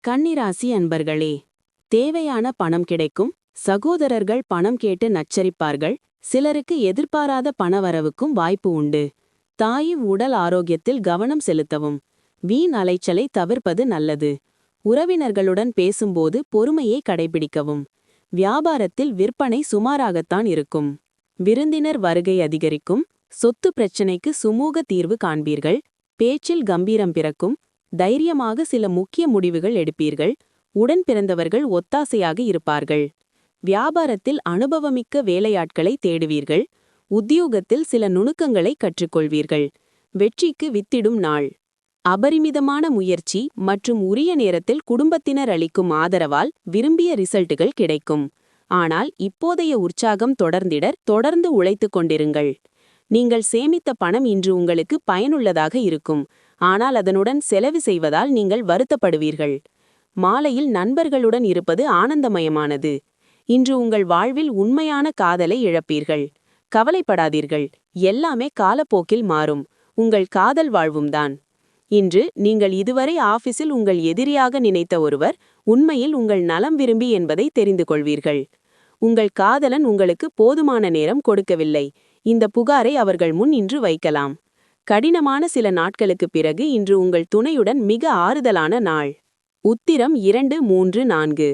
கன்னிராசி அன்பர்களே, தேவையான பணம் கிடைக்கும். சகோதரர்கள் பணம் கேட்டு நச்சரிப்பார்கள். சிலருக்கு எதிர்பாராத பணவரவுக்கும் வாய்ப்பு உண்டு. தாயின் உடல் ஆரோக்கியத்தில் கவனம் செலுத்தவும். வீண் அலைச்சலை தவிர்ப்பது நல்லது. உறவினர்களுடன் பேசும்போது பொறுமையை கடைபிடிக்கவும். வியாபாரத்தில் விற்பனை சுமாராகத்தான் இருக்கும். விருந்தினர் வருகை அதிகரிக்கும். சொத்து பிரச்சினைக்கு சுமூக தீர்வு காண்பீர்கள். பேச்சில் கம்பீரம் பிறக்கும். தைரியமாக சில முக்கிய முடிவுகள் எடுப்பீர்கள். உடன் பிறந்தவர்கள் ஒத்தாசையாக இருப்பார்கள். வியாபாரத்தில் அனுபவமிக்க வேலையாட்களை தேடுவீர்கள். உத்தியோகத்தில் சில நுணுக்கங்களை கற்றுக்கொள்வீர்கள். வெற்றிக்கு வித்திடும் நாள். அபரிமிதமான முயற்சி மற்றும் உரிய நேரத்தில் குடும்பத்தினர் அளிக்கும் ஆதரவால் விரும்பிய ரிசல்ட்டுகள் கிடைக்கும். ஆனால் இப்போதைய உற்சாகம் தொடர்ந்து உழைத்துக் கொண்டிருங்கள். நீங்கள் சேமித்த பணம் இன்று உங்களுக்கு பயனுள்ளதாக இருக்கும். ஆனால் அதனுடன் செலவு செய்வதால் நீங்கள் வருத்தப்படுவீர்கள். மாலையில் நண்பர்களுடன் இருப்பது ஆனந்தமயமானது. இன்று உங்கள் வாழ்வில் உண்மையான காதலை இழப்பீர்கள். கவலைப்படாதீர்கள், எல்லாமே காலப்போக்கில் மாறும். உங்கள் காதல் வாழ்வும்தான். இன்று நீங்கள் இதுவரை ஆபீஸில் உங்கள் எதிரியாக நினைத்த ஒருவர் உண்மையில் உங்கள் நலம் விரும்பி என்பதை தெரிந்து கொள்வீர்கள். உங்கள் காதலன் உங்களுக்கு போதுமான நேரம் கொடுக்கவில்லை. இந்த புகாரை அவர்கள் முன் இன்று வைக்கலாம். கடினமான சில நாட்களுக்கு பிறகு இன்று உங்கள் துணையுடன் மிக ஆறுதலான நாள். உத்திரம் 2, 3, 4.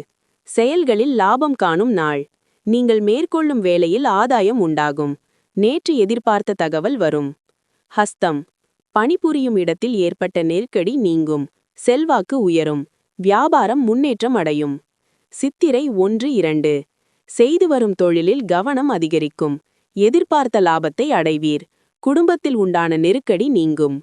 செயல்களில் லாபம் காணும் நாள். நீங்கள் மேற்கொள்ளும் வேலையில் ஆதாயம் உண்டாகும். நேற்று எதிர்பார்த்த தகவல் வரும். ஹஸ்தம், பணிபுரியும் இடத்தில் ஏற்பட்ட நெருக்கடி நீங்கும். செல்வாக்கு உயரும். வியாபாரம் முன்னேற்றம் அடையும். சித்திரை 1, 2. செய்து வரும் தொழிலில் கவனம் அதிகரிக்கும். எதிர்பார்த்த லாபத்தை அடைவீர். குடும்பத்தில் உண்டான நெருக்கடி நீங்கும்.